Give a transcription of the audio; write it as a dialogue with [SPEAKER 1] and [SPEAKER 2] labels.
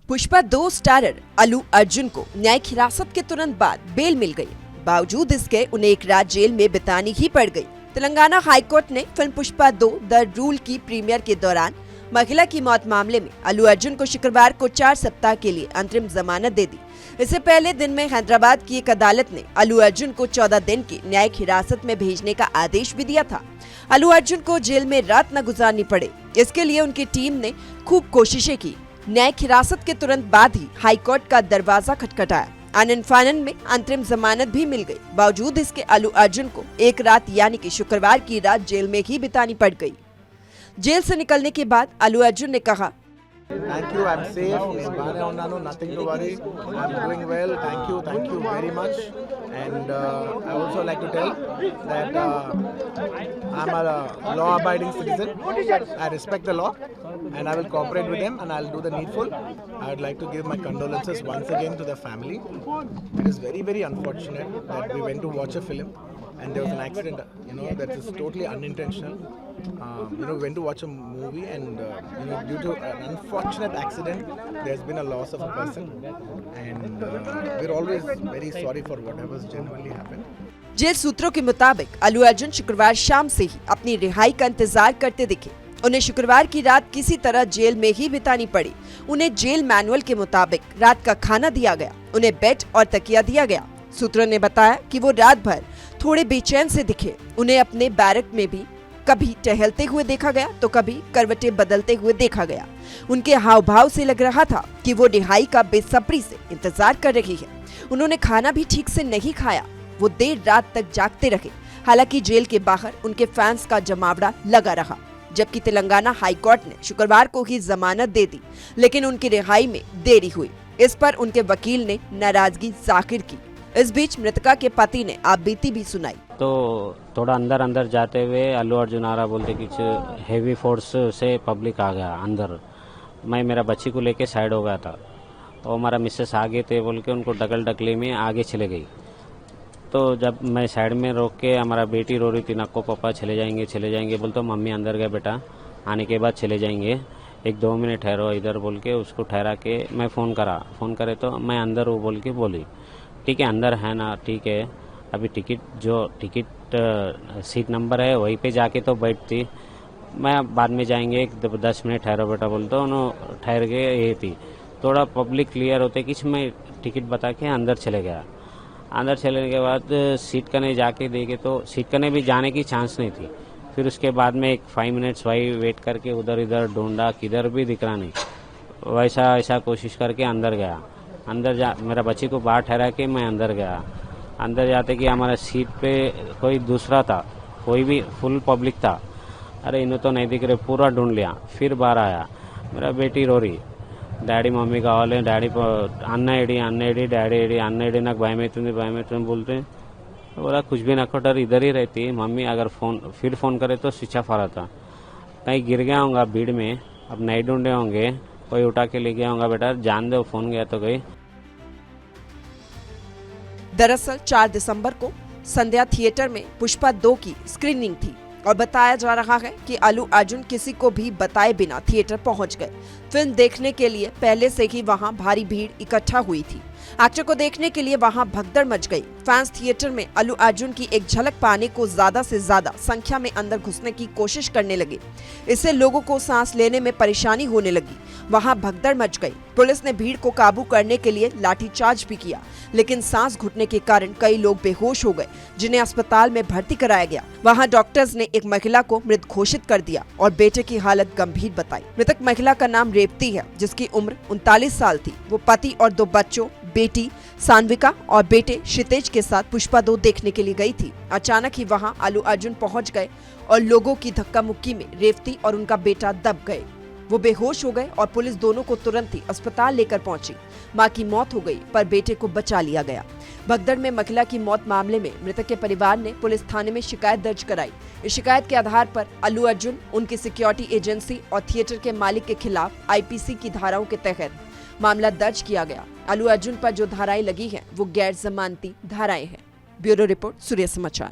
[SPEAKER 1] Pushpa 2 starrer Allu Arjun को न्यायिक हिरासत के तुरंत बाद बेल मिल गई। बावजूद इसके उन्हें एक रात जेल में बितानी ही पड़ गई। तेलंगाना हाईकोर्ट ने फिल्म पुष्पा 2 द रूल की प्रीमियर के दौरान महिला की मौत मामले में अल्लू अर्जुन को शुक्रवार को 4 सप्ताह के लिए अंतरिम जमानत दे दी। इससे पहले दिन में हैदराबाद की एक अदालत ने अल्लू अर्जुन को 14 दिन की न्यायिक हिरासत में भेजने का आदेश भी दिया था। अल्लू अर्जुन को जेल में रात न गुजारनी पड़े, इसके लिए उनकी टीम ने खूब कोशिशें की। न्यायिक हिरासत के तुरंत बाद ही हाईकोर्ट का दरवाजा खटखटाया। आनन फानन में अंतरिम जमानत भी मिल गई। बावजूद इसके अल्लू अर्जुन को एक रात यानी कि शुक्रवार की रात जेल में ही बितानी पड़ गई। जेल से निकलने के बाद अल्लू अर्जुन ने कहा,
[SPEAKER 2] Thank you, I'm safe. बाहर उन्नानु, nothing to worry. I'm doing well. Thank you very much. And I also like to tell that I'm a law-abiding citizen. I respect the law, and I will cooperate with them, and I'll do the needful. I would like to give my condolences once again to the family. It is very unfortunate that we went to watch a film, and there was an accident. That is totally unintentional. We went to watch a movie, and due to an unfortunate accident, there's been a loss of a person, and we're always very sorry for whatever's genuinely happened.
[SPEAKER 1] Jail सूत्रों के मुताबिक अल्लू अर्जुन शुक्रवार शाम से ही अपनी रिहाई का इंतजार करते दिखे। उन्हें शुक्रवार की रात किसी तरह जेल में ही बितानी पड़ी। उन्हें जेल मैनुअल के मुताबिक रात का खाना दिया गया, उन्हें बेड और तकिया दिया गया। सूत्रों ने बताया कि वो रात भर थोड़े बेचैन से दिखे। उन्हें अपने बैरक में भी कभी टहलते हुए देखा गया तो कभी करवटें बदलते हुए देखा गया। उनके हाव भाव से लग रहा था कि वो रिहाई का बेसब्री से इंतजार कर रही है। उन्होंने खाना भी ठीक से नहीं खाया। वो देर रात तक जागते रहे। हालांकि जेल के बाहर उनके फैंस का जमावड़ा लगा रहा। जबकि तेलंगाना हाईकोर्ट ने शुक्रवार को ही जमानत दे दी, लेकिन उनकी रिहाई में देरी हुई। इस पर उनके वकील ने नाराजगी जाहिर की। इस बीच मृतका के पति ने आपबीती भी सुनाई।
[SPEAKER 3] तो थोड़ा अंदर जाते हुए अल्लू अर्जुन आ रहा बोलते कुछ हेवी फोर्स से पब्लिक आ गया अंदर। मैं मेरा बच्ची को लेके साइड हो गया था और हमारा मिसेस आगे थे बोल के उनको डकली में आगे चले गई। तो जब मैं साइड में रोक के हमारा बेटी रो रही थी, नक्को पापा चले जाएंगे बोल तो मम्मी अंदर गए, बेटा आने के बाद चले जाएंगे, 1-2 मिनट ठहरो इधर बोल के उसको ठहरा के मैं फ़ोन करे तो मैं अंदर हूँ बोल के बोली। ठीक है अंदर है ना, ठीक है अभी टिकट सीट नंबर है वहीं पे जाके तो बैठती, मैं बाद में जाएंगे 10 मिनट ठहरो बेटा बोल तो उन्होंने ठहर के ये थी। थोड़ा पब्लिक क्लियर होते कि मैं टिकट बता के अंदर चले गया। अंदर चलने के बाद सीट कने जाके देखे तो सीट कने भी जाने की चांस नहीं थी। फिर उसके बाद में 5 मिनट्स वही वेट करके उधर इधर ढूंढा, किधर भी दिख रहा नहीं। वैसा ऐसा कोशिश करके अंदर गया। मेरा बच्ची को बाहर ठहरा के मैं अंदर गया। अंदर जाते कि हमारा सीट पे कोई दूसरा था, कोई भी फुल पब्लिक था। अरे इन्हें तो नहीं दिख रहे, पूरा ढूंढ लिया। फिर बाहर आया, मेरा बेटी रो रही, డాడీ మమ్మీ కావాలి, డాడీ అన్న ఏడి డాడీ అన్న ఏడి నాకు భయం అవుతుంది बोलते बोला कुछ भी ना डर इधर ही रहती मम्मी। अगर फोन करे तो स्विच ऑफ आ रहा था। कहीं गिर गया होगा भीड़ में, अब नहीं ढूंढे होंगे, कोई उठा के ले गया होगा, बेटा जान दो फोन गया तो गई।
[SPEAKER 1] दरअसल 4 दिसंबर को संध्या थिएटर में पुष्पा 2 की स्क्रीनिंग थी और बताया जा रहा है कि अल्लू अर्जुन किसी को भी बताए बिना थिएटर पहुंच गए। फिल्म देखने के लिए पहले से ही वहां भारी भीड़ इकट्ठा हुई थी। एक्टर को देखने के लिए वहां भगदड़ मच गई। फैंस थिएटर में अल्लू अर्जुन की एक झलक पाने को ज्यादा से ज्यादा संख्या में अंदर घुसने की कोशिश करने लगे। इससे लोगों को सांस लेने में परेशानी होने लगी। वहां भगदड़ मच गई। पुलिस ने भीड़ को काबू करने के लिए लाठीचार्ज भी किया, लेकिन सांस घुटने के कारण कई लोग बेहोश हो गए, जिन्हें अस्पताल में भर्ती कराया गया। वहां डॉक्टर्स ने एक महिला को मृत घोषित कर दिया और बेटे की हालत गंभीर बताई। मृतक महिला का नाम रेवती है, जिसकी उम्र 39 साल थी। वो पति और 2 बच्चों, बेटी सान्विका और बेटे क्षितेज के साथ पुष्पा 2 देखने के लिए गई थी। अचानक ही वहां अल्लू अर्जुन पहुंच गए और लोगों की धक्का मुक्की में रेवती और उनका बेटा दब गए। वो बेहोश हो गए और पुलिस दोनों को तुरंत ही अस्पताल लेकर पहुंची। मां की मौत हो गई पर बेटे को बचा लिया गया। भगदड़ में महिला की मौत मामले में मृतक के परिवार ने पुलिस थाने में शिकायत दर्ज कराई। इस शिकायत के आधार पर अल्लू अर्जुन, उनकी सिक्योरिटी एजेंसी और थिएटर के मालिक के खिलाफ आईपीसी की धाराओं के तहत मामला दर्ज किया गया। अल्लू अर्जुन पर जो धाराएं लगी हैं वो गैर जमानती धाराएं हैं। ब्यूरो रिपोर्ट, सूर्य समाचार।